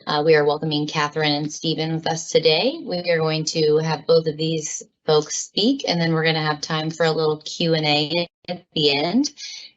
We are welcoming Kathryn and Stephen with us today. We are going to have both of these folks speak, and then we're going to have time for a little Q&A at the end.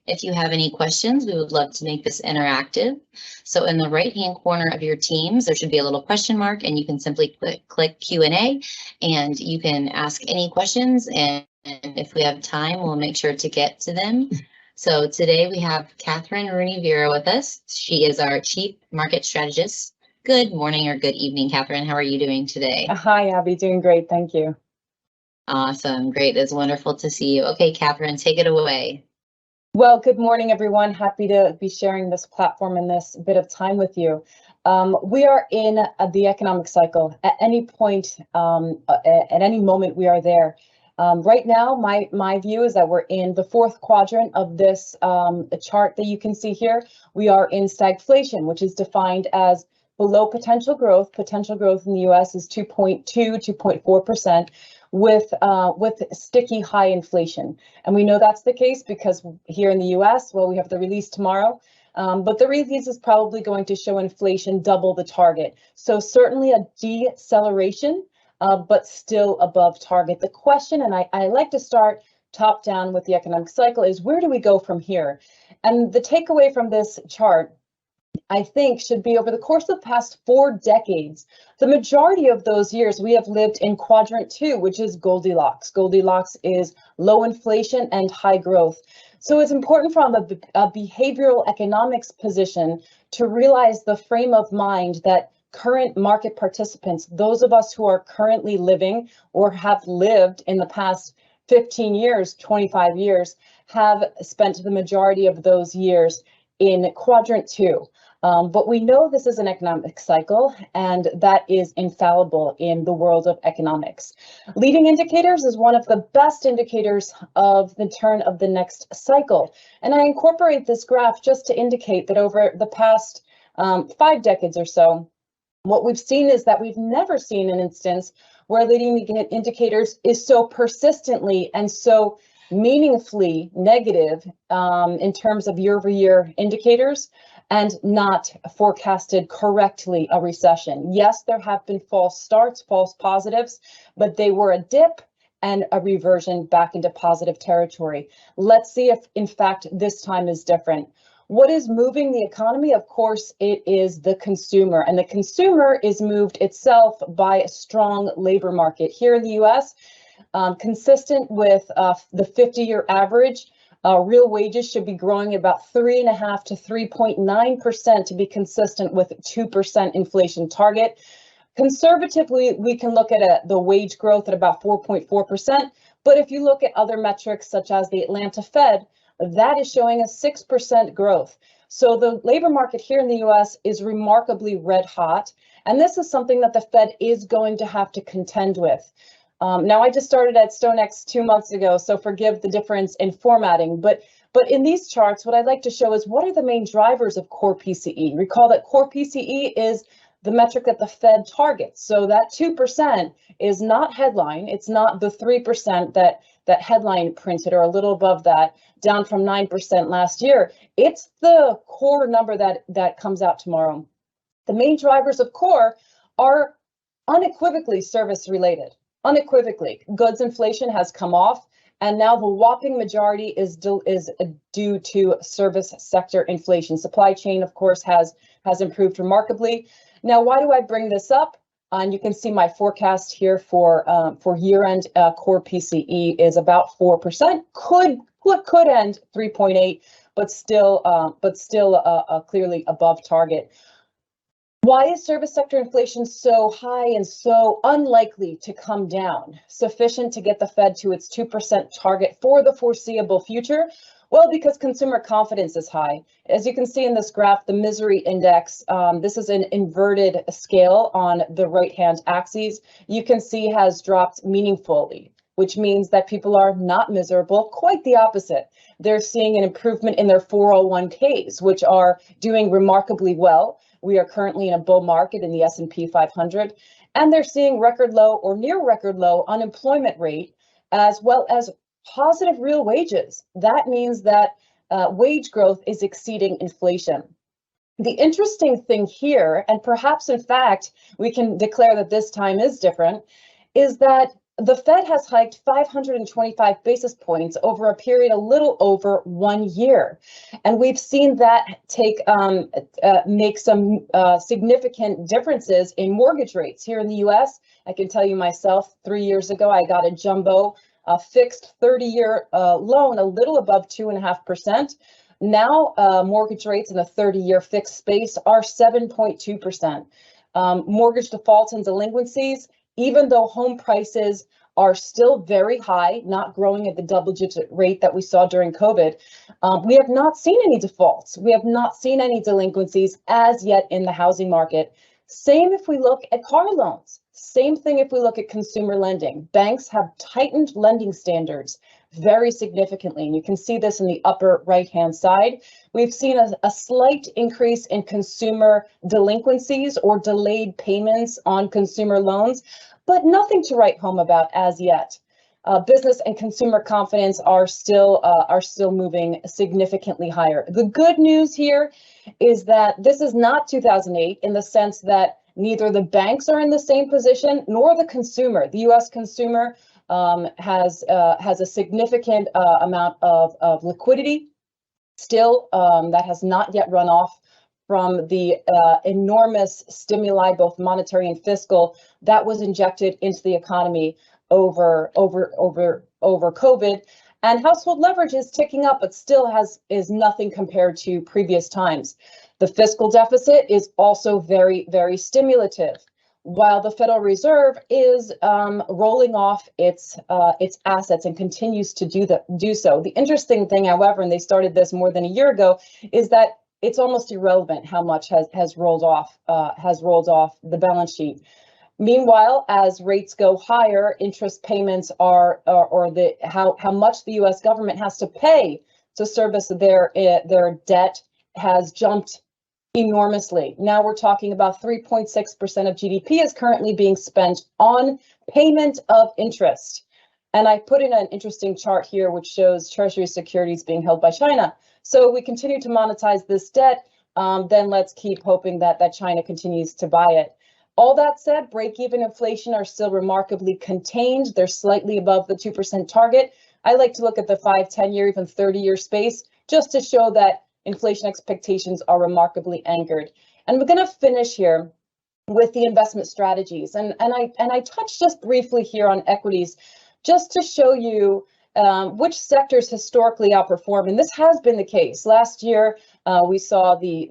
If you have any questions, we would love to make this interactive. So in the right-hand corner of your Teams, there should be a little question mark, and you can simply click Q&A, and you can ask any questions, and if we have time, we'll make sure to get to them. So today we have Kathryn Rooney Vera with us. She is our Chief Market Strategist. Good morning or good evening, Kathryn. How are you doing today? Hi, Abby. Doing great. Thank you. Awesome. Great. It's wonderful to see you. Okay, Kathryn, take it away. Well, good morning, everyone. Happy to be sharing this platform and this bit of time with you. We are in the economic cycle. At any point, at any moment, we are there. Right now, my view is that we're in the fourth quadrant of this chart that you can see here. We are in stagflation, which is defined as below potential growth. Potential growth in the U.S. is 2.2, 2.4%. With sticky high inflation. And we know that's the case because here in the US, well, we have the release tomorrow, but the release is probably going to show inflation double the target. So certainly a deceleration, but still above target. The question, and I like to start top down with the economic cycle, is where do we go from here? And the takeaway from this chart, I think, should be over the course of the past 4 decades, the majority of those years we have lived in quadrant 2, which is Goldilocks. Goldilocks is low inflation and high growth. So it's important from a behavioral economics position to realize the frame of mind that current market participants, those of us who are currently living or have lived in the past 15 years, 25 years, have spent the majority of those years in quadrant 2. But we know this is an economic cycle, and that is infallible in the world of economics. Leading indicators is one of the best indicators of the turn of the next cycle. And I incorporate this graph just to indicate that over the past 5 decades or so, what we've seen is that we've never seen an instance where leading indicators is so persistently and so meaningfully negative in terms of year-over-year indicators, and not forecasted correctly a recession. Yes, there have been false starts, false positives, but they were a dip and a reversion back into positive territory. Let's see if, in fact, this time is different. What is moving the economy? Of course, it is the consumer, and the consumer is moved itself by a strong labor market. Here in the US, consistent with the 50-year average, real wages should be growing about 3.5 to 3.9% to be consistent with 2% inflation target. Conservatively, we can look at the wage growth at about 4.4%. But if you look at other metrics such as the Atlanta Fed, that is showing a 6% growth. So the labor market here in the US is remarkably red hot. And this is something that the Fed is going to have to contend with. Now, I just started at StoneX 2 months ago, so forgive the difference in formatting. But in these charts, what I'd like to show is what are the main drivers of core PCE. Recall that core PCE is the metric that the Fed targets. So that 2% is not headline. It's not the 3% that headline printed, or a little above that, down from 9% last year. It's the core number that comes out tomorrow. The main drivers of core are unequivocally service related. Unequivocally, goods inflation has come off, and now the whopping majority is due to service sector inflation. Supply chain, of course, has improved remarkably. Now, why do I bring this up? And you can see my forecast here for year-end core PCE is about 4%. Could end 3.8, but still clearly above target. Why is service sector inflation so high and so unlikely to come down, sufficient to get the Fed to its 2% target for the foreseeable future? Well, because consumer confidence is high. As you can see in this graph, the misery index, this is an inverted scale on the right-hand axis, you can see has dropped meaningfully, which means that people are not miserable, quite the opposite. They're seeing an improvement in their 401ks, which are doing remarkably well. We are currently in a bull market in the S&P 500, and they're seeing record low or near record low unemployment rate, as well as positive real wages. That means that wage growth is exceeding inflation. The interesting thing here, and perhaps in fact, we can declare that this time is different, is that the Fed has hiked 525 basis points over a period a little over 1 year. And we've seen that make some significant differences in mortgage rates. Here in the US, I can tell you myself, 3 years ago, I got a jumbo fixed 30-year loan, a little above 2.5%. Now, mortgage rates in the 30-year fixed space are 7.2%. Mortgage defaults and delinquencies, even though home prices are still very high, not growing at the double-digit rate that we saw during COVID, we have not seen any defaults. We have not seen any delinquencies as yet in the housing market. Same if we look at car loans. Same thing if we look at consumer lending. Banks have tightened lending standards very significantly, and you can see this in the upper right-hand side. We've seen a slight increase in consumer delinquencies or delayed payments on consumer loans, but nothing to write home about as yet. Business and consumer confidence are still moving significantly higher. The good news here is that this is not 2008 in the sense that neither the banks are in the same position nor the consumer. The U.S. consumer has a significant amount of liquidity still that has not yet run off from the enormous stimuli, both monetary and fiscal, that was injected into the economy over COVID. And household leverage is ticking up, but still is nothing compared to previous times. The fiscal deficit is also very, very stimulative, while the Federal Reserve is rolling off its assets and continues to do so. The interesting thing, however, and they started this more than a year ago, is that it's almost irrelevant how much has rolled off the balance sheet. Meanwhile, as rates go higher, interest payments how much the U.S. government has to pay to service their debt has jumped enormously. Now we're talking about 3.6% of GDP is currently being spent on payment of interest. And I put in an interesting chart here which shows Treasury securities being held by China. So we continue to monetize this debt, then let's keep hoping that China continues to buy it. All that said, break-even inflation are still remarkably contained. They're slightly above the 2% target. I like to look at the 5, 10-year, even 30-year space just to show that inflation expectations are remarkably anchored. And we're going to finish here with the investment strategies. And I touched just briefly here on equities, just to show you which sectors historically outperform. And this has been the case. Last year, we saw the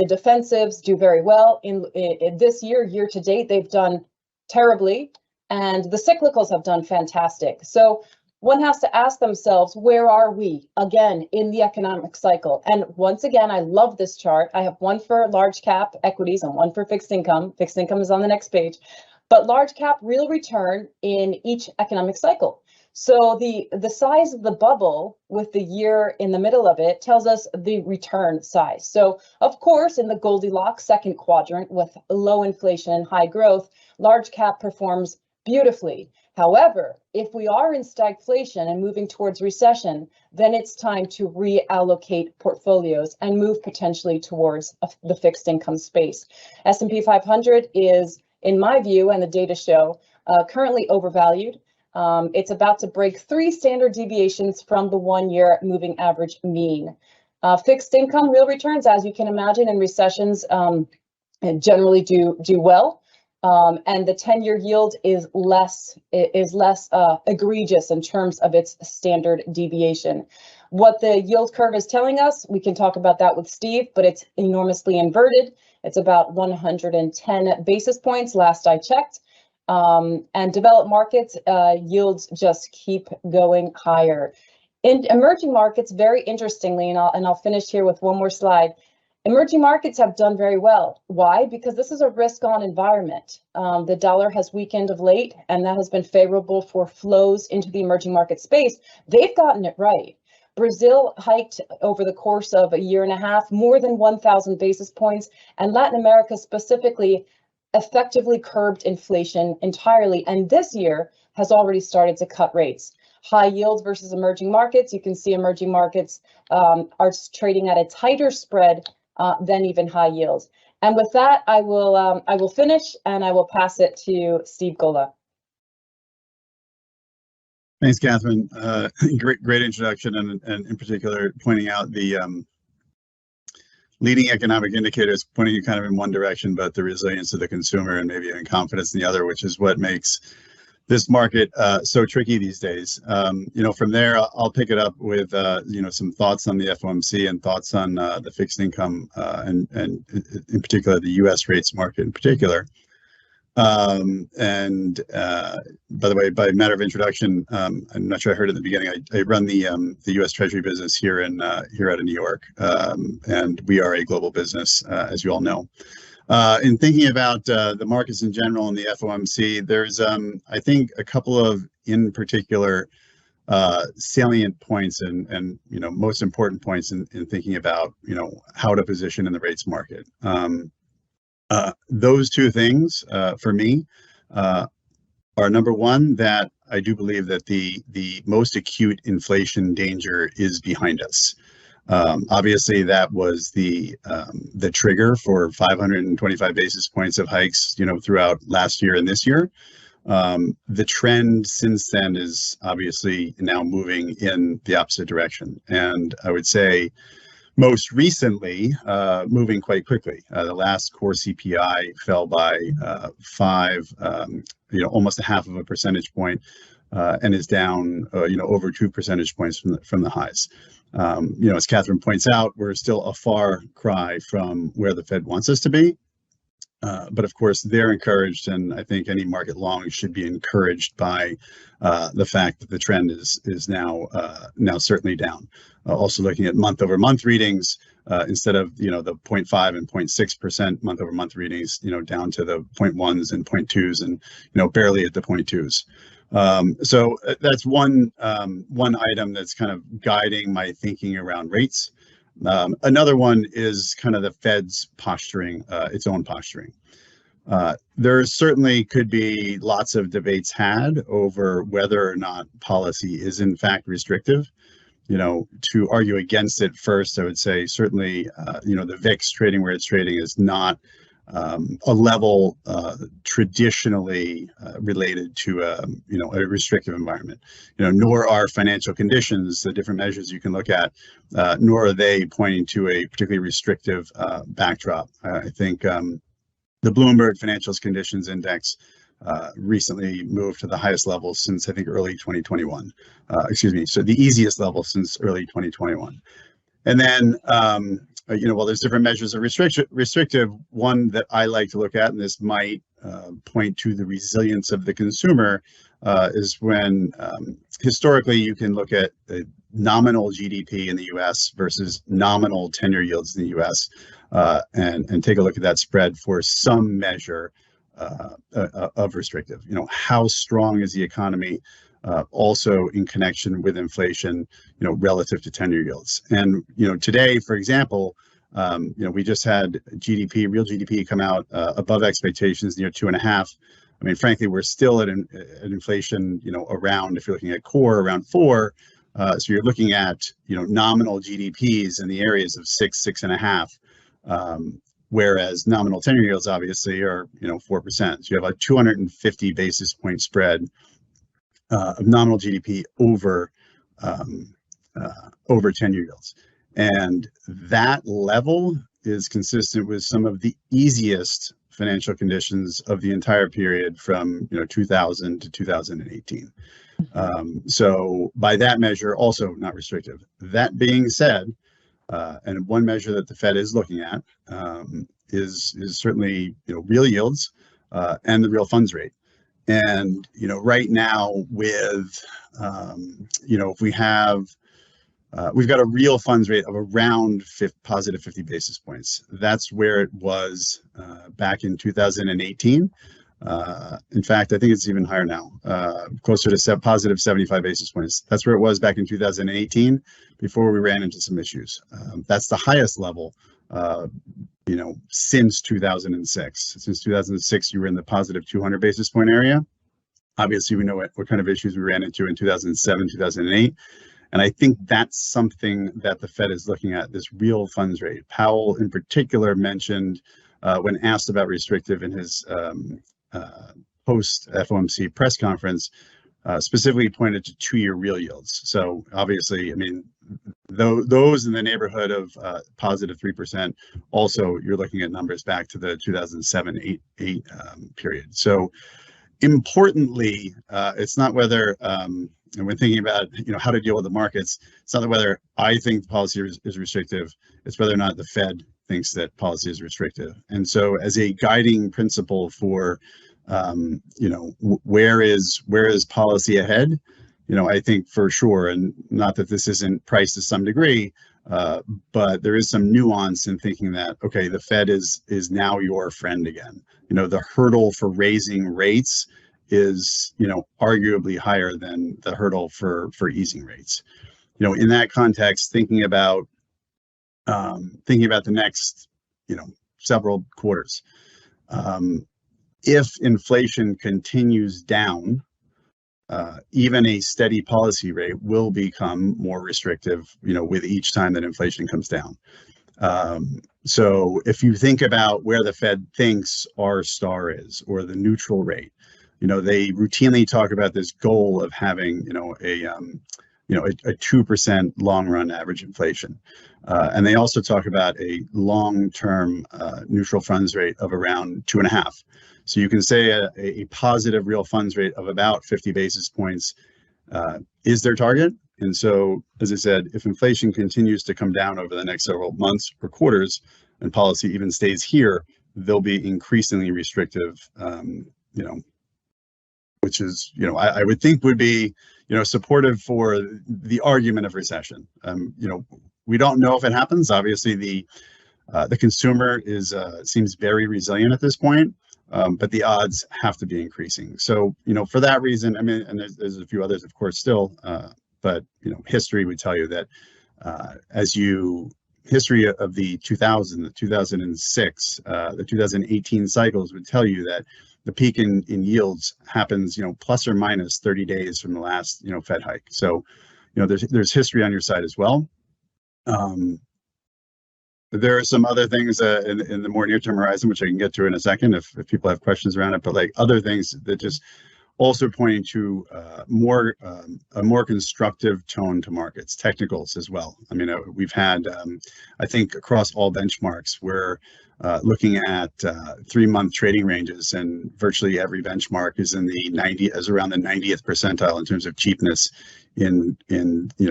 defensives do very well. In this year to date, they've done terribly, and the cyclicals have done fantastic. So one has to ask themselves, where are we again in the economic cycle? And once again, I love this chart. I have one for large cap equities and one for fixed income. Fixed income is on the next page, but large cap real return in each economic cycle. So the size of the bubble with the year in the middle of it tells us the return size. So of course, in the Goldilocks second quadrant with low inflation and high growth, large cap performs beautifully. However, if we are in stagflation and moving towards recession, then it's time to reallocate portfolios and move potentially towards the fixed income space. S&P 500 is, in my view, and the data show, currently overvalued. It's about to break 3 standard deviations from the 1-year moving average mean. Fixed income real returns, as you can imagine, in recessions generally do well. And the 10-year yield is less egregious in terms of its standard deviation. What the yield curve is telling us, we can talk about that with Steve, but it's enormously inverted. It's about 110 basis points last I checked. And developed markets yields just keep going higher. In emerging markets, very interestingly, and I'll finish here with one more slide. Emerging markets have done very well. Why? Because this is a risk-on environment. The dollar has weakened of late, and that has been favorable for flows into the emerging market space. They've gotten it right. Brazil hiked over the course of a year and a half, more than 1,000 basis points, and Latin America specifically effectively curbed inflation entirely, and this year has already started to cut rates. High yields versus emerging markets. You can see emerging markets are trading at a tighter spread than even high yields. And with that, I will finish and I will pass it to Steve Gola. Thanks, Kathryn. Great introduction, and in particular pointing out the leading economic indicators pointing you kind of in one direction, but the resilience of the consumer and maybe even confidence in the other, which is what makes this market so tricky these days. From there, I'll pick it up with some thoughts on the FOMC and thoughts on the fixed income and in particular the U.S. rates market in particular. By the way, by matter of introduction, I'm not sure I heard at the beginning, I run the U.S. Treasury business here out of New York, and we are a global business, as you all know. In thinking about the markets in general and the FOMC, there's I think a couple of in particular salient points and most important points in thinking about how to position in the rates market. Those two things for me are, number one, that I do believe that the most acute inflation danger is behind us. Obviously, that was the trigger for 525 basis points of hikes, throughout last year and this year. The trend since then is obviously now moving in the opposite direction, and I would say most recently moving quite quickly. The last core CPI fell by almost a half of a percentage point, and is down over 2 percentage points from the highs. As Kathryn points out, we're still a far cry from where the Fed wants us to be. But of course, they're encouraged, and I think any market long should be encouraged by the fact that the trend is now certainly down. Also looking at month-over-month readings, instead of the 0.5 and 0.6% month-over-month readings, down to the 0.1s and 0.2s, and barely at the 0.2s. So that's one item that's kind of guiding my thinking around rates. Another one is kind of the Fed's posturing, its own posturing. There certainly could be lots of debates had over whether or not policy is in fact restrictive. To argue against it first, I would say certainly, the VIX trading where it's trading is not a level traditionally related to a restrictive environment. Nor are financial conditions, the different measures you can look at, nor are they pointing to a particularly restrictive backdrop. I think the Bloomberg Financials Conditions Index recently moved to the highest level since I think early 2021. So the easiest level since early 2021. And then, well, there's different measures of restrictive. One that I like to look at, and this might point to the resilience of the consumer, is when historically you can look at the nominal GDP in the U.S. versus nominal 10-year yields in the U.S. And take a look at that spread for some measure of restrictive. How strong is the economy? Also in connection with inflation, relative to 10-year yields. And, today, for example, we just had real GDP come out above expectations near 2.5. I mean, frankly, we're still at inflation, around, if you're looking at core, around 4. So you're looking at, nominal GDPs in the areas of 6, 6.5. Whereas nominal 10-year yields obviously are, 4%. So you have a 250 basis point spread of nominal GDP over 10-year yields. And that level is consistent with some of the easiest financial conditions of the entire period from 2000 to 2018. So by that measure, also not restrictive. That being said, and one measure that the Fed is looking at is certainly real yields and the real funds rate. And right now with if we've got a real funds rate of around positive 50 basis points. That's where it was back in 2018. In fact, I think it's even higher now, closer to positive 75 basis points. That's where it was back in 2018 before we ran into some issues. That's the highest level since 2006. Since 2006, you were in the positive 200 basis point area. Obviously, we know what kind of issues we ran into in 2007, 2008. And I think that's something that the Fed is looking at, this real funds rate. Powell in particular mentioned when asked about restrictive in his post FOMC press conference, specifically pointed to 2-year real yields. So obviously, I mean, those in the neighborhood of positive 3%, also you're looking at numbers back to the 2007-8 period. So importantly, it's not whether, and when thinking about how to deal with the markets, it's not whether I think policy is restrictive, it's whether or not the Fed thinks that policy is restrictive. And so as a guiding principle for where is policy ahead, I think for sure, and not that this isn't priced to some degree, but there is some nuance in thinking that, okay, the Fed is now your friend again. The hurdle for raising rates is, arguably higher than the hurdle for easing rates. In that context, thinking about the next, several quarters, if inflation continues down, even a steady policy rate will become more restrictive, with each time that inflation comes down. So if you think about where the Fed thinks R star is, or the neutral rate, they routinely talk about this goal of having, a 2% long run average inflation. And they also talk about a long-term neutral funds rate of around 2.5. So you can say a positive real funds rate of about 50 basis points is their target. And so, as I said, if inflation continues to come down over the next several months or quarters, and policy even stays here, they'll be increasingly restrictive, which is, I would think would be, supportive for the argument of recession. We don't know if it happens. Obviously, the consumer seems very resilient at this point. But the odds have to be increasing. So, for that reason, I mean, and there's a few others, of course, still, but, history would tell you that history of the 2000, the 2006, the 2018 cycles would tell you that the peak in yields happens, plus or minus 30 days from the last, Fed hike. So, there's history on your side as well. There are some other things in the more near-term horizon, which I can get to in a second if people have questions around it, but like other things that just also pointing to a more constructive tone to markets, technicals as well. I mean, we've had, I think across all benchmarks, we're looking at 3-month trading ranges, and virtually every benchmark is around the 90th percentile in terms of cheapness in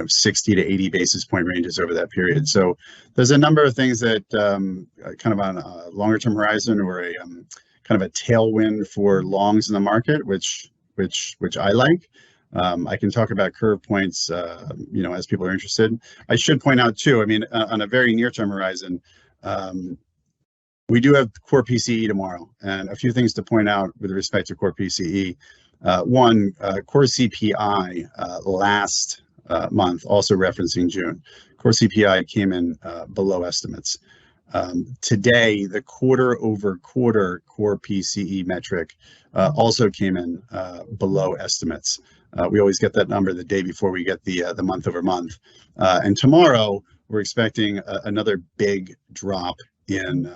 60 to 80 basis point ranges over that period. So there's a number of things that kind of on a longer term horizon, or a kind of a tailwind for longs in the market, which I like. I can talk about curve points, as people are interested. I should point out too, I mean, on a very near term horizon, we do have core PCE tomorrow, and a few things to point out with respect to core PCE. One, core CPI last month, also referencing June, core CPI came in below estimates. Today, the quarter over quarter core PCE metric also came in below estimates. We always get that number the day before we get the month over month. And tomorrow, we're expecting another big drop in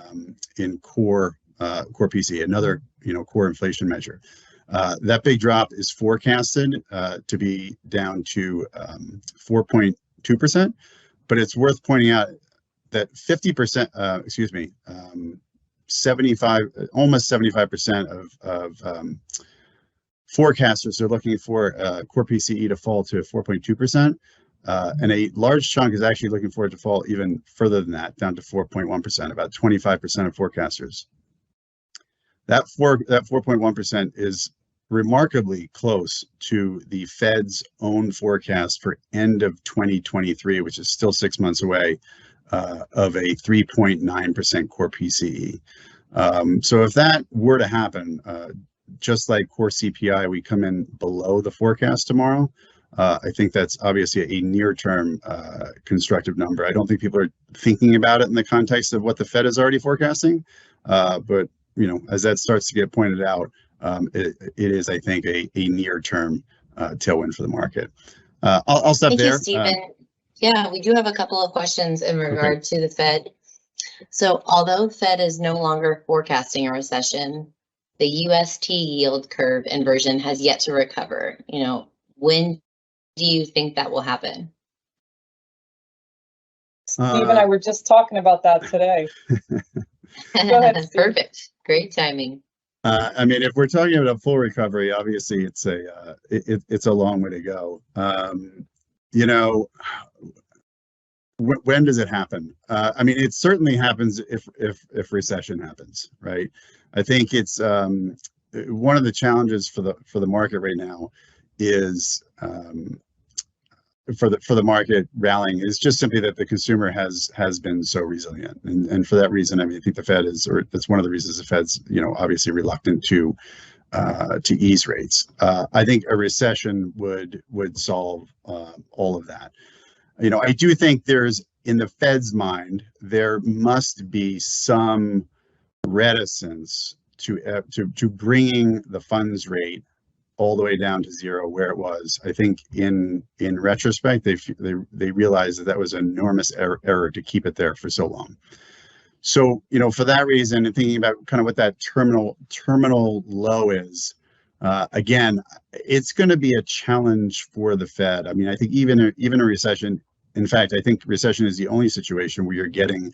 core PCE, another core inflation measure. That big drop is forecasted to be down to 4.2%, but it's worth pointing out that 50%, almost 75% of forecasters are looking for core PCE to fall to 4.2%, and a large chunk is actually looking for it to fall even further than that, down to 4.1%, about 25% of forecasters. That 4.1% is remarkably close to the Fed's own forecast for end of 2023, which is still 6 months away, of a 3.9% core PCE. So if that were to happen, just like core CPI, we come in below the forecast tomorrow. I think that's obviously a near-term constructive number. I don't think people are thinking about it in the context of what the Fed is already forecasting, but as that starts to get pointed out, it is, I think, a near-term tailwind for the market. I'll stop Thank there. you, Stephen. Yeah, we do have a couple of questions in regard to the Fed. So although Fed is no longer forecasting a recession, the UST yield curve inversion has yet to recover. When do you think that will happen? Steve and I were just talking about that today. Go ahead, Steve. Perfect. Great timing. I mean, if we're talking about a full recovery, obviously it's a long way to go. When does it happen? I mean, it certainly happens if recession happens, right? I think it's one of the challenges for the market right now is for the market rallying is just simply that the consumer has been so resilient, and for that reason, I mean, I think the Fed is, or that's one of the reasons the Fed's obviously reluctant to ease rates. I think a recession would solve all of that. I do think there's, in the Fed's mind, there must be some reticence to bringing the funds rate all the way down to zero where it was. I think in retrospect, they realized that was an enormous error to keep it there for so long. So, for that reason, and thinking about kind of what that terminal low is, again, it's going to be a challenge for the Fed. I mean, I think even a recession, in fact, I think recession is the only situation where you're getting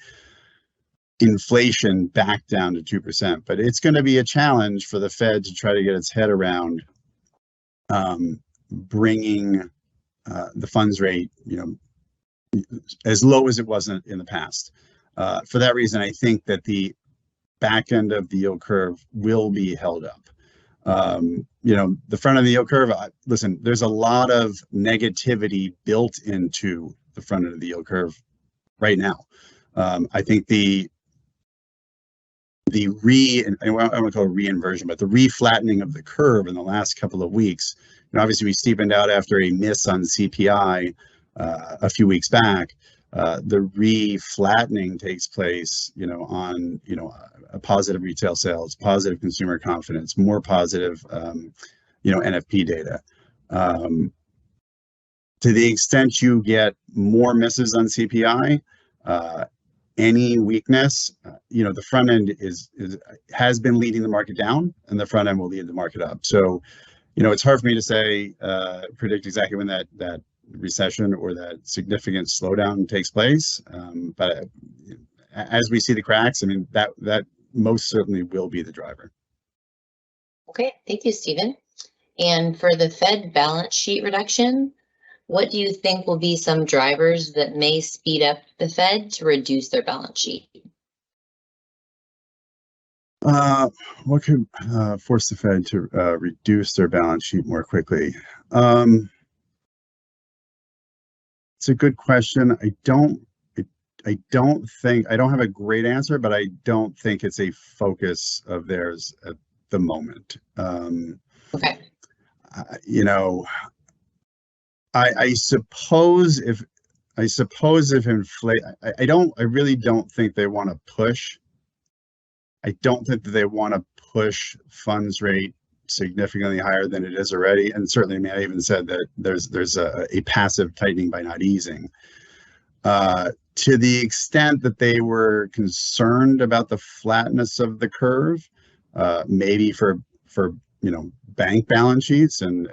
inflation back down to 2%, but it's going to be a challenge for the Fed to try to get its head around bringing the funds rate, as low as it was in the past. For that reason, I think that the back end of the yield curve will be held up. The front of the yield curve, listen, there's a lot of negativity built into the front end of the yield curve right now. I think I don't want to call it re-inversion, but the re-flattening of the curve in the last couple of weeks, obviously we steepened out after a miss on CPI a few weeks back. The re-flattening takes place, on, a positive retail sales, positive consumer confidence, more positive, NFP data. To the extent you get more misses on CPI, any weakness, the front end has been leading the market down, and the front end will lead the market up. So, it's hard for me to say, predict exactly when that recession or that significant slowdown takes place. But as we see the cracks, I mean, that most certainly will be the driver. Okay, thank you, Stephen. And for the Fed balance sheet reduction, what do you think will be some drivers that may speed up the Fed to reduce their balance sheet? What could force the Fed to reduce their balance sheet more quickly? It's a good question. I don't have a great answer, but I don't think it's a focus of theirs at the moment. Okay. I suppose if inflation, I really don't think they want to push. I don't think that they want to push funds rate significantly higher than it is already. And certainly, I mean, I even said that there's a passive tightening by not easing. To the extent that they were concerned about the flatness of the curve, maybe for bank balance sheets and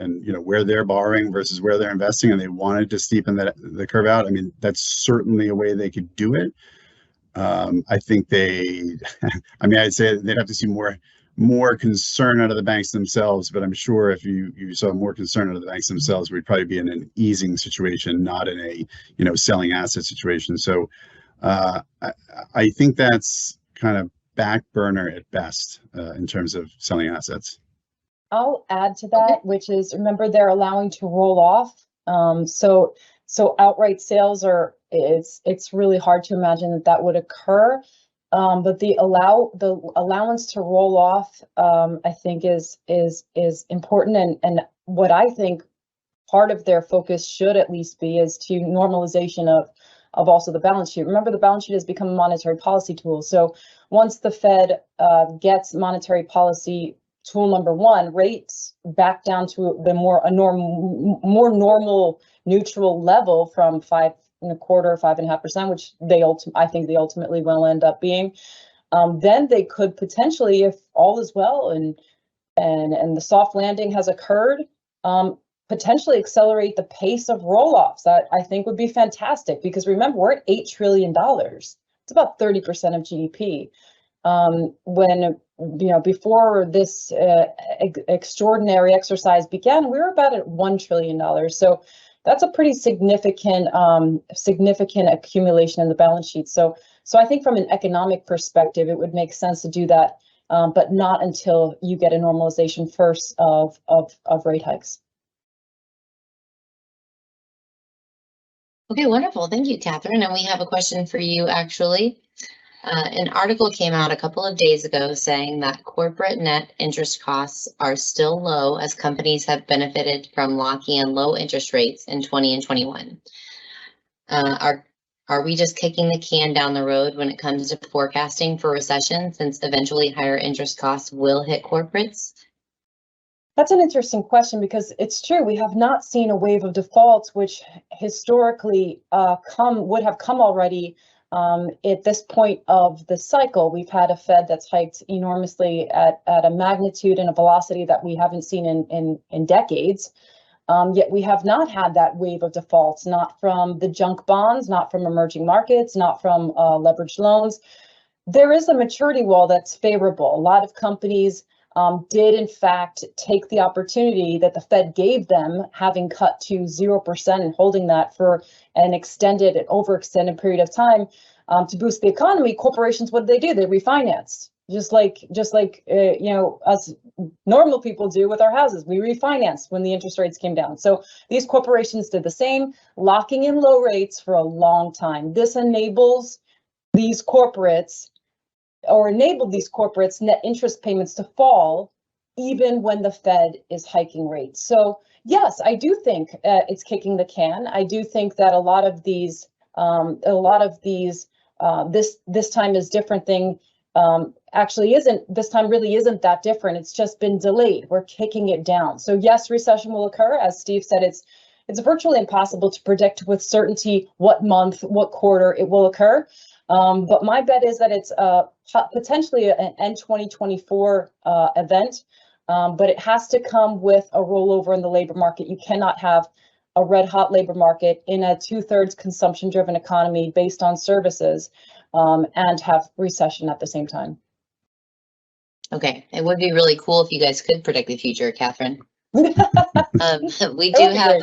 where they're borrowing versus where they're investing, and they wanted to steepen the curve out. I mean, that's certainly a way they could do it. I think I'd say they'd have to see more concern out of the banks themselves, but I'm sure if you saw more concern out of the banks themselves, we'd probably be in an easing situation, not in a selling asset situation. So I think that's kind of back burner at best in terms of selling assets. I'll add to that, which is, remember, they're allowing to roll off. So outright sales it's really hard to imagine that would occur. But the allowance to roll off, I think is important, and what I think part of their focus should at least be is to normalization of also the balance sheet. Remember, the balance sheet has become a monetary policy tool. So once the Fed gets monetary policy tool number one, rates back down to the more normal neutral level from 5.25%, 5.5%, which I think they ultimately will end up being. Then they could potentially, if all is well and the soft landing has occurred, potentially accelerate the pace of roll-offs. That I think would be fantastic, because remember, we're at $8 trillion. It's about 30% of GDP. When, before this extraordinary exercise began, we were about at $1 trillion. So that's a pretty significant accumulation in the balance sheet. So I think from an economic perspective, it would make sense to do that, but not until you get a normalization first of rate hikes. Okay, wonderful. Thank you, Kathryn. And we have a question for you, actually. An article came out a couple of days ago saying that corporate net interest costs are still low as companies have benefited from locking in low interest rates in 20 and 21. Are we just kicking the can down the road when it comes to forecasting for recession, since eventually higher interest costs will hit corporates? That's an interesting question, because it's true. We have not seen a wave of defaults, which historically would have come already at this point of the cycle. We've had a Fed that's hiked enormously at a magnitude and a velocity that we haven't seen in decades. Yet we have not had that wave of defaults, not from the junk bonds, not from emerging markets, not from leveraged loans. There is a maturity wall that's favorable. A lot of companies did in fact take the opportunity that the Fed gave them, having cut to 0% and holding that for an overextended period of time to boost the economy. Corporations, what did? They refinanced, just like us normal people do with our houses. We refinanced when the interest rates came down. So these corporations did the same, locking in low rates for a long time. This enabled these corporates net interest payments to fall even when the Fed is hiking rates. So yes, I do think it's kicking the can. I do think that a lot of these this time is different thing. Actually isn't, this time really isn't that different. It's just been delayed. We're kicking it down. So yes, recession will occur. As Steve said, it's virtually impossible to predict with certainty what month, what quarter it will occur. But my bet is that it's potentially an end 2024 event, but it has to come with a rollover in the labor market. You cannot have a red hot labor market in a 2/3 consumption driven economy based on services and have recession at the same time. Okay, it would be really cool if you guys could predict the future, Kathryn. We do have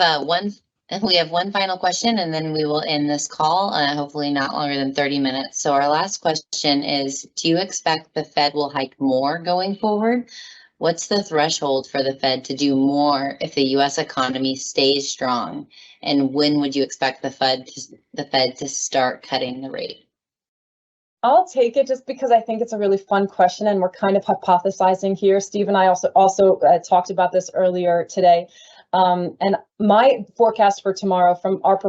we have one final question, and then we will end this call, hopefully not longer than 30 minutes. So our last question is, do you expect the Fed will hike more going forward? What's the threshold for the Fed to do more if the U.S. economy stays strong? And when would you expect the Fed to start cutting the rate? I'll take it, just because I think it's a really fun question and we're kind of hypothesizing here. Steve and I also talked about this earlier today. And my forecast for tomorrow from our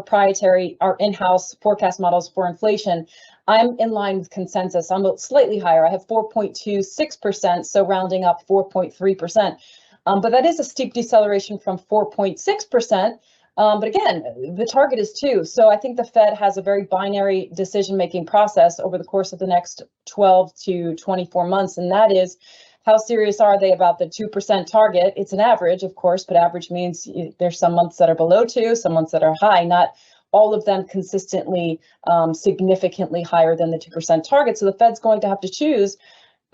in-house forecast models for inflation, I'm in line with consensus. I'm slightly higher. I have 4.26%, so rounding up 4.3%. But that is a steep deceleration from 4.6%. But again, the target is 2. So I think the Fed has a very binary decision-making process over the course of the next 12 to 24 months. And that is, how serious are they about the 2% target? It's an average, of course, but average means there's some months that are below 2, some months that are high, not all of them consistently significantly higher than the 2% target. So the Fed's going to have to choose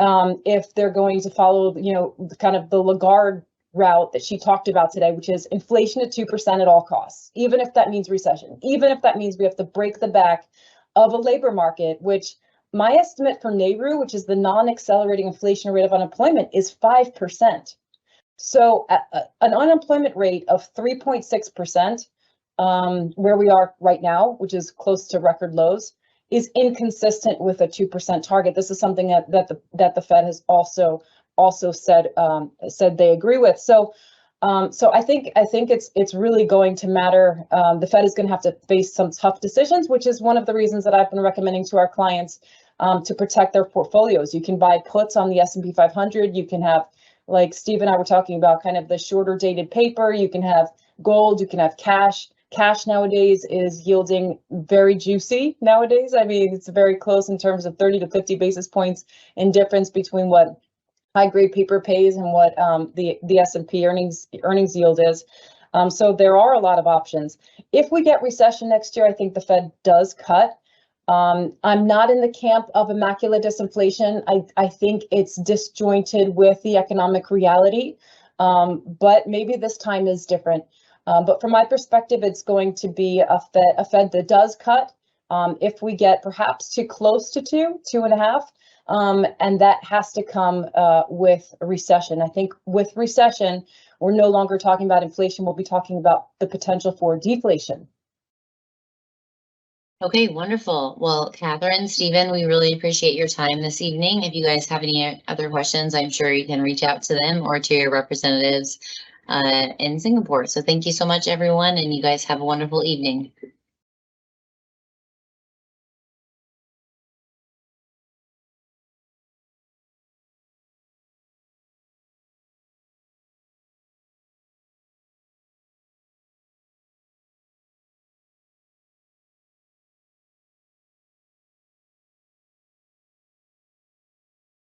if they're going to follow, kind of the Lagarde route that she talked about today, which is inflation at 2% at all costs, even if that means recession, even if that means we have to break the back of a labor market, which my estimate for NAIRU, which is the non-accelerating inflation rate of unemployment, is 5%. So an unemployment rate of 3.6%, where we are right now, which is close to record lows, is inconsistent with a 2% target. This is something that the Fed has also said they agree with. So I think it's really going to matter. The Fed is going to have to face some tough decisions, which is one of the reasons that I've been recommending to our clients to protect their portfolios. You can buy puts on the S&P 500. You can have like Steve and I were talking about, kind of the shorter dated paper. You can have gold, you can have cash. Cash nowadays is yielding very juicy nowadays. I mean, it's very close in terms of 30 to 50 basis points in difference between what high grade paper pays and what the S&P earnings yield is. So there are a lot of options. If we get recession next year, I think the Fed does cut. I'm not in the camp of immaculate disinflation. I think it's disjointed with the economic reality, but maybe this time is different. But from my perspective, it's going to be a Fed that does cut. If we get perhaps too close to 2.5, and that has to come with a recession. I think with recession, we're no longer talking about inflation. We'll be talking about the potential for deflation. Okay, wonderful. Well, Kathryn, Stephen, we really appreciate your time this evening. If you guys have any other questions, I'm sure you can reach out to them or to your representatives in Singapore. So thank you so much, everyone, and you guys have a wonderful evening.